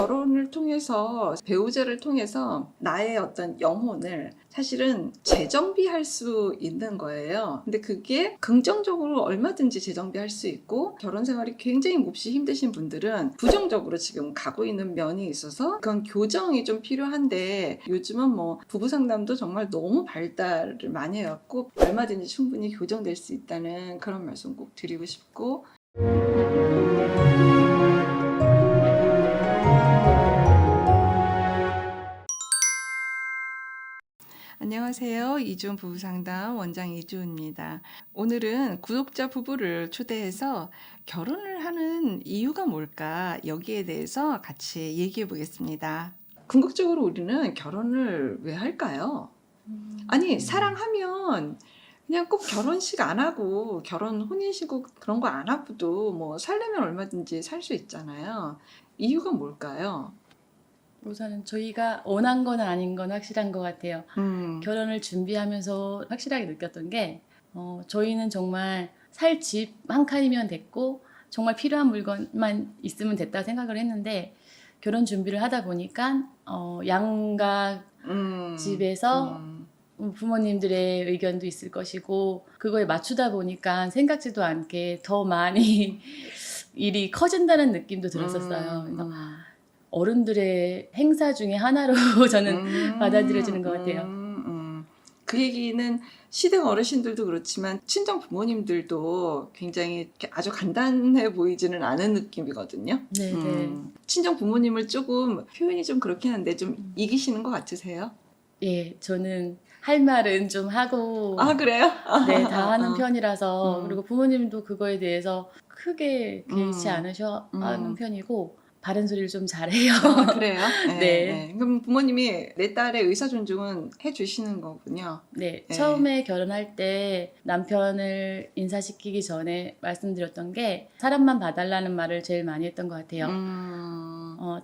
결혼을 통해서 배우자를 통해서 나의 어떤 영혼을 사실은 재정비할 수 있는 거예요. 근데 그게 긍정적으로 얼마든지 재정비할 수 있고 결혼 생활이 굉장히 몹시 힘드신 분들은 부정적으로 지금 가고 있는 면이 있어서 그건 교정이 좀 필요한데 요즘은 뭐 부부 상담도 정말 너무 발달을 많이 해갖고 얼마든지 충분히 교정될 수 있다는 그런 말씀 꼭 드리고 싶고 안녕하세요. 이주은 부부상담 원장 이주은입니다. 오늘은 구독자 부부를 초대해서 결혼을 하는 이유가 뭘까 여기에 대해서 같이 얘기해 보겠습니다. 궁극적으로 우리는 결혼을 왜 할까요? 아니 사랑하면 그냥 꼭 결혼식 안 하고 결혼 혼인신고 그런 거 안 하고도 뭐 살려면 얼마든지 살 수 있잖아요. 이유가 뭘까요? 우선은 저희가 원한 건 아닌 건 확실한 것 같아요. 결혼을 준비하면서 확실하게 느꼈던 게 저희는 정말 살 집 한 칸이면 됐고 정말 필요한 물건만 있으면 됐다 생각을 했는데 결혼 준비를 하다 보니까 양가 집에서 부모님들의 의견도 있을 것이고 그거에 맞추다 보니까 생각지도 않게 더 많이 일이 커진다는 느낌도 들었었어요. 그래서 어른들의 행사 중에 하나로 저는 받아들여지는 것 같아요. 그 얘기는 시댁 어르신들도 그렇지만 친정 부모님들도 굉장히 이렇게 아주 간단해 보이지는 않은 느낌이거든요. 네네. 친정 부모님을 조금 표현이 좀 그렇긴 한데 좀 이기시는 것 같으세요? 예, 저는 할 말은 좀 하고, 아 그래요? 네, 다 하는 편이라서, 음. 그리고 부모님도 그거에 대해서 크게 개의치 않으셔 하는 편이고, 바른 소리를 좀 잘해요. 아, 그래요? 네, 네. 네. 그럼 부모님이 내 딸의 의사 존중은 해주시는 거군요. 네, 네. 처음에 결혼할 때 남편을 인사시키기 전에 말씀드렸던 게 사람만 봐달라는 말을 제일 많이 했던 것 같아요.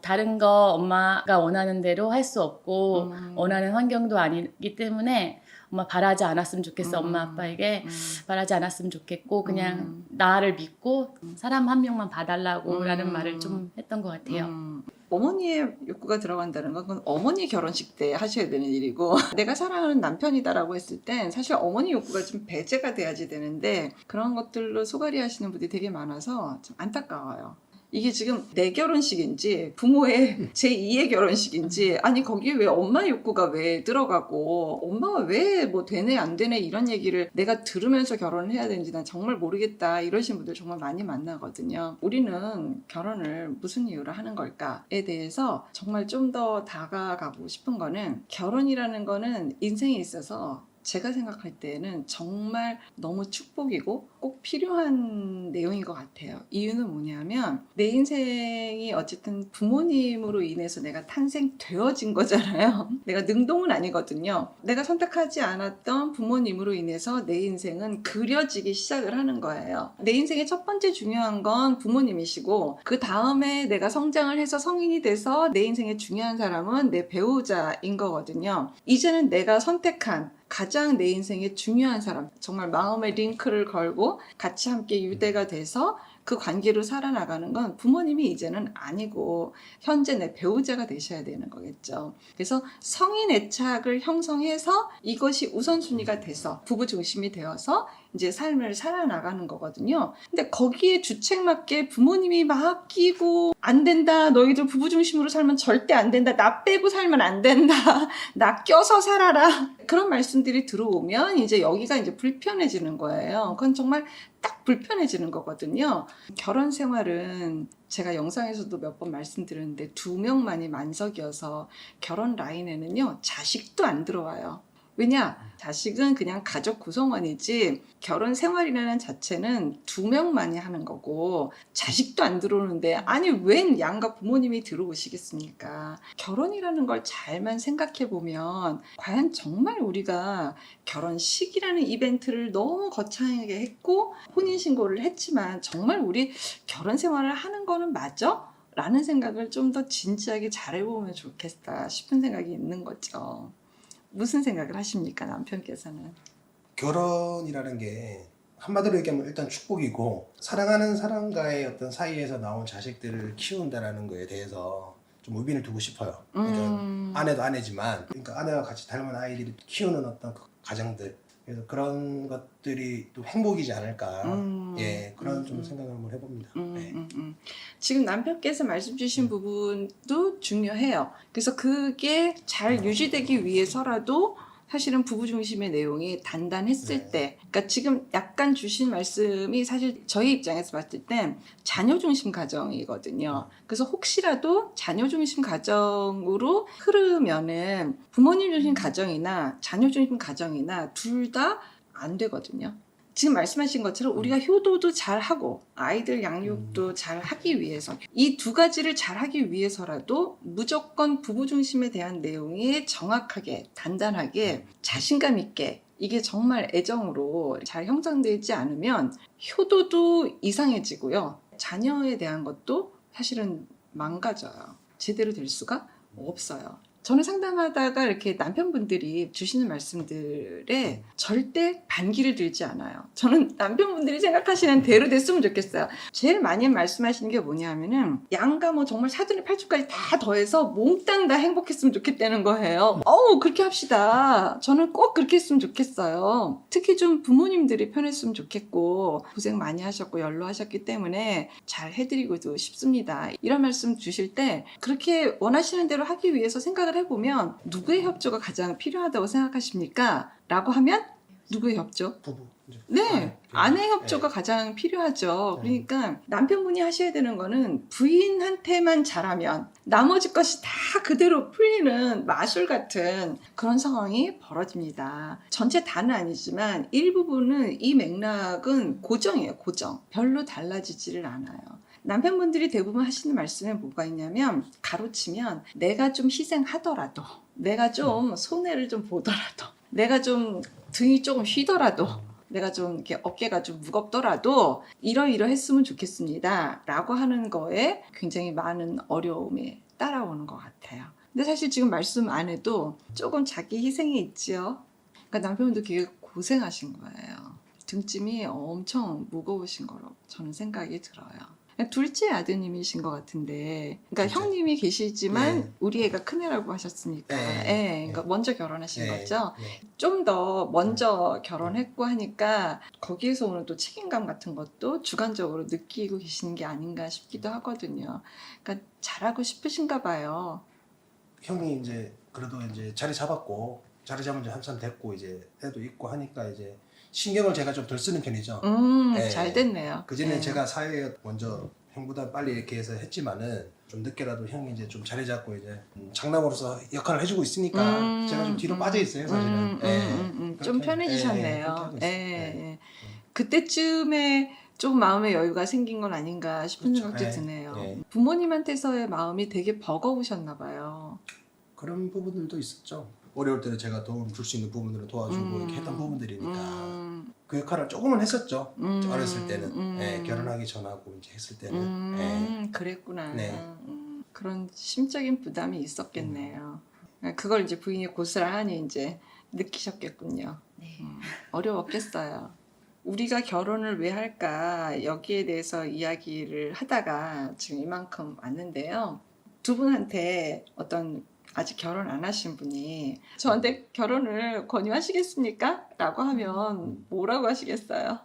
다른 거 엄마가 원하는 대로 할 수 없고 원하는 환경도 아니기 때문에 엄마 바라지 않았으면 좋겠어. 엄마 아빠에게 바라지 않았으면 좋겠고 그냥 나를 믿고 사람 한 명만 봐달라고 라는 말을 좀 했던 것 같아요. 어머니의 욕구가 들어간다는 건 그건 어머니 결혼식 때 하셔야 되는 일이고 내가 사랑하는 남편이다라고 했을 땐 사실 어머니 욕구가 좀 배제가 돼야지 되는데 그런 것들로 소갈이 하시는 분들이 되게 많아서 좀 안타까워요. 이게 지금 내 결혼식인지 부모의 제2의 결혼식인지 아니 거기에 왜 엄마 욕구가 왜 들어가고 엄마가 왜 뭐 되네 안 되네 이런 얘기를 내가 들으면서 결혼을 해야 되는지 난 정말 모르겠다 이러신 분들 정말 많이 만나거든요. 우리는 결혼을 무슨 이유로 하는 걸까에 대해서 정말 좀 더 다가가고 싶은 거는 결혼이라는 거는 인생에 있어서 제가 생각할 때는 정말 너무 축복이고 꼭 필요한 내용인 것 같아요. 이유는 뭐냐면 내 인생이 어쨌든 부모님으로 인해서 내가 탄생되어진 거잖아요. 내가 능동은 아니거든요. 내가 선택하지 않았던 부모님으로 인해서 내 인생은 그려지기 시작을 하는 거예요. 내 인생의 첫 번째 중요한 건 부모님이시고 그 다음에 내가 성장을 해서 성인이 돼서 내 인생의 중요한 사람은 내 배우자인 거거든요. 이제는 내가 선택한 가장 내 인생에 중요한 사람, 정말 마음의 링크를 걸고 같이 함께 유대가 돼서 그 관계로 살아나가는 건 부모님이 이제는 아니고 현재 내 배우자가 되셔야 되는 거겠죠. 그래서 성인 애착을 형성해서 이것이 우선순위가 돼서 부부 중심이 되어서 이제 삶을 살아나가는 거거든요. 근데 거기에 주책 맞게 부모님이 막 끼고 안 된다. 너희들 부부 중심으로 살면 절대 안 된다. 나 빼고 살면 안 된다. 나 껴서 살아라. 그런 말씀들이 들어오면 이제 여기가 이제 불편해지는 거예요. 그건 정말 딱 불편해지는 거거든요. 결혼 생활은 제가 영상에서도 몇 번 말씀드렸는데 2명만이 만석이어서 결혼 라인에는요 자식도 안 들어와요. 왜냐? 자식은 그냥 가족 구성원이지 결혼 생활이라는 자체는 2명만이 하는 거고 자식도 안 들어오는데 아니 웬 양가 부모님이 들어오시겠습니까? 결혼이라는 걸 잘만 생각해 보면 과연 정말 우리가 결혼식이라는 이벤트를 너무 거창하게 했고 혼인신고를 했지만 정말 우리 결혼 생활을 하는 거는 맞아? 라는 생각을 좀 더 진지하게 잘해보면 좋겠다 싶은 생각이 있는 거죠. 무슨 생각을 하십니까, 남편께서는? 결혼이라는 게 한마디로 얘기하면 일단 축복이고 사랑하는 사람과의 어떤 사이에서 나온 자식들을 키운다라는 거에 대해서 좀 의미를 두고 싶어요. 그러니까 아내도 아내지만 그러니까 아내와 같이 닮은 아이들이 키우는 어떤 그 가정들 그래서 그런 것들이 또 행복이지 않을까 예 그런 좀 생각을 한번 해봅니다. 네. 지금 남편께서 말씀 주신 부분도 중요해요. 그래서 그게 잘 유지되기 위해서라도 사실은 부부 중심의 내용이 단단했을 네. 때, 그러니까 지금 약간 주신 말씀이 사실 저희 입장에서 봤을 땐 자녀 중심 가정이거든요. 그래서 혹시라도 자녀 중심 가정으로 흐르면은 부모님 중심 가정이나 자녀 중심 가정이나 둘 다 안 되거든요. 지금 말씀하신 것처럼 우리가 효도도 잘 하고 아이들 양육도 잘 하기 위해서 이 두 가지를 잘 하기 위해서라도 무조건 부부 중심에 대한 내용이 정확하게 단단하게 자신감 있게 이게 정말 애정으로 잘 형성되지 않으면 효도도 이상해지고요. 자녀에 대한 것도 사실은 망가져요. 제대로 될 수가 없어요. 저는 상담하다가 이렇게 남편분들이 주시는 말씀들에 절대 반기를 들지 않아요. 저는 남편분들이 생각하시는 대로 됐으면 좋겠어요. 제일 많이 말씀하시는 게 뭐냐면은 양가 뭐 정말 사돈의 팔촌까지 다 더해서 몽땅 다 행복했으면 좋겠다는 거예요. 그렇게 합시다. 저는 꼭 그렇게 했으면 좋겠어요. 특히 좀 부모님들이 편했으면 좋겠고 고생 많이 하셨고 연로하셨기 때문에 잘 해드리고도 싶습니다. 이런 말씀 주실 때 그렇게 원하시는 대로 하기 위해서 생각을 해보면 누구의 협조가 가장 필요하다고 생각하십니까? 라고 하면 누구의 협조? 부부 이제 네, 아내 협조가 네. 가장 필요하죠. 네. 그러니까 남편분이 하셔야 되는 거는 부인한테만 잘하면 나머지 것이 다 그대로 풀리는 마술 같은 그런 상황이 벌어집니다. 전체 다는 아니지만 일부분은 이 맥락은 고정이에요, 고정. 별로 달라지지를 않아요. 남편분들이 대부분 하시는 말씀에 뭐가 있냐면 가로치면 내가 좀 희생하더라도 내가 좀 손해를 좀 보더라도 내가 좀 등이 조금 쉬더라도 내가 좀 이렇게 어깨가 좀 무겁더라도 이러이러했으면 좋겠습니다 라고 하는 거에 굉장히 많은 어려움이 따라오는 것 같아요. 근데 사실 지금 말씀 안 해도 조금 자기 희생이 있지요. 그러니까 남편분도 되게 고생하신 거예요. 등짐이 엄청 무거우신 거라고 저는 생각이 들어요. 둘째 아드님이신 것 같은데, 그러니까 둘째. 형님이 계시지만 네. 우리 애가 큰애라고 하셨으니까, 네. 그러니까 먼저 결혼하신 네. 거죠. 네. 좀 더 먼저 결혼했고 하니까 거기에서 오는 또 책임감 같은 것도 주관적으로 느끼고 계시는 게 아닌가 싶기도 하거든요. 그러니까 잘하고 싶으신가 봐요. 형이 이제 그래도 이제 자리 잡았고 자리 잡은 지 한참 됐고 이제 애도 있고 하니까 이제 신경을 제가 좀 덜 쓰는 편이죠. 네. 잘 됐네요. 그전에 네. 제가 사회에 먼저 형보다 빨리 이렇게 해서 했지만은 좀 늦게라도 형이 이제 좀 자리 잡고 이제 장남으로서 역할을 해주고 있으니까 제가 좀 뒤로 빠져 있어요 사실은. 좀 그렇게 편해지셨네요. 하고 있어요. 네. 그때쯤에 조금 마음의 여유가 생긴 건 아닌가 싶은 그렇죠. 생각도 네. 드네요. 네. 부모님한테서의 마음이 되게 버거우셨나 봐요. 그런 부분들도 있었죠. 어려울 때는 제가 도움 줄 수 있는 부분들을 도와주고 이렇게 했던 부분들이니까 그 역할을 조금은 했었죠. 어렸을 때는 네, 결혼하기 전하고 이제 했을 때는 네. 그랬구나. 네. 그런 심적인 부담이 있었겠네요. 그걸 이제 부인이 고스란히 이제 느끼셨겠군요. 네. 어려웠겠어요. 우리가 결혼을 왜 할까 여기에 대해서 이야기를 하다가 지금 이만큼 왔는데요. 두 분한테 어떤 아직 결혼 안 하신 분이 저한테 결혼을 권유하시겠습니까? 라고 하면 뭐라고 하시겠어요?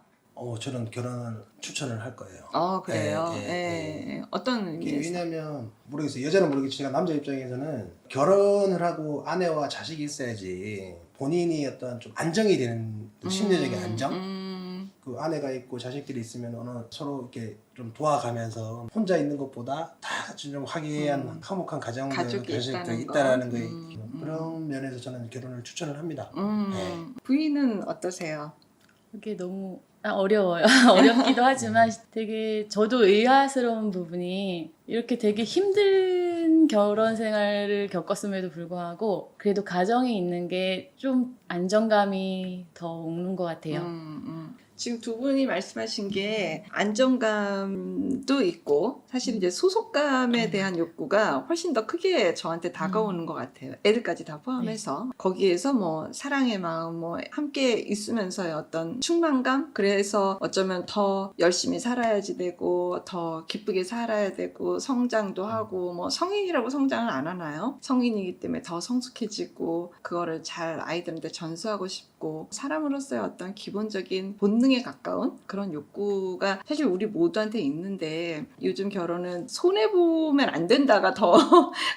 저는 결혼을 추천을 할 거예요. 그래요? 네. 어떤 의미에서? 왜냐면 모르겠어요. 여자는 모르겠지만 남자 입장에서는 결혼을 하고 아내와 자식이 있어야지 본인이 어떤 좀 안정이 되는 심리적인 안정? 그 아내가 있고 자식들이 있으면 서로 이렇게 좀 도와가면서 혼자 있는 것보다 다 같이 좀 화기애애한 화목한 가정들 가족이 자식들이 있다는 있다라는 거에 그런 면에서 저는 결혼을 추천을 합니다. 네. 부인은 어떠세요? 그게 너무 어려워요. 어렵기도 하지만 되게 저도 의아스러운 부분이 이렇게 되게 힘든 결혼 생활을 겪었음에도 불구하고 그래도 가정에 있는 게 좀 안정감이 더 오는 것 같아요. 지금 두 분이 말씀하신 게 안정감도 있고 사실 이제 소속감에 대한 욕구가 훨씬 더 크게 저한테 다가오는 것 같아요. 애들까지 다 포함해서 거기에서 뭐 사랑의 마음, 뭐 함께 있으면서의 어떤 충만감, 그래서 어쩌면 더 열심히 살아야지 되고 더 기쁘게 살아야 되고 성장도 하고 뭐 성인이라고 성장을 안 하나요? 성인이기 때문에 더 성숙해지고 그거를 잘 아이들한테 전수하고 싶고 사람으로서의 어떤 기본적인 본능에 가까운 그런 욕구가 사실 우리 모두한테 있는데 요즘 결혼은 손해보면 안 된다가 더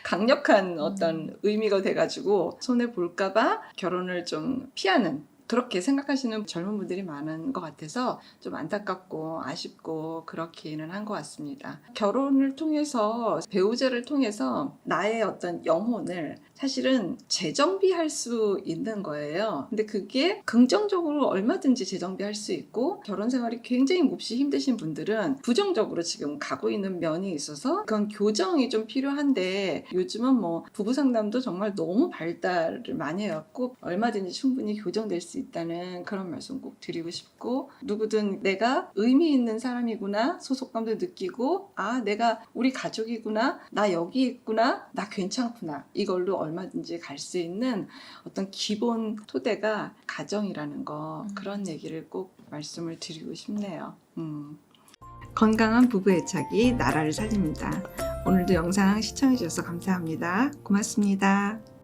강력한 어떤 의미가 돼가지고 손해볼까봐 결혼을 좀 피하는 그렇게 생각하시는 젊은 분들이 많은 것 같아서 좀 안타깝고 아쉽고 그렇기는 한 것 같습니다. 결혼을 통해서 배우자를 통해서 나의 어떤 영혼을 사실은 재정비할 수 있는 거예요. 근데 그게 긍정적으로 얼마든지 재정비할 수 있고 결혼 생활이 굉장히 몹시 힘드신 분들은 부정적으로 지금 가고 있는 면이 있어서 그건 교정이 좀 필요한데 요즘은 뭐 부부 상담도 정말 너무 발달을 많이 해갖고 얼마든지 충분히 교정될 수 있다는 그런 말씀 꼭 드리고 싶고 누구든 내가 의미 있는 사람이구나 소속감도 느끼고 아 내가 우리 가족이구나 나 여기 있구나 나 괜찮구나 이걸로 얼마든지 갈 수 있는 어떤 기본 토대가 가정이라는 거 그런 얘기를 꼭 말씀을 드리고 싶네요. 건강한 부부 애착이 나라를 살립니다. 오늘도 영상 시청해 주셔서 감사합니다. 고맙습니다.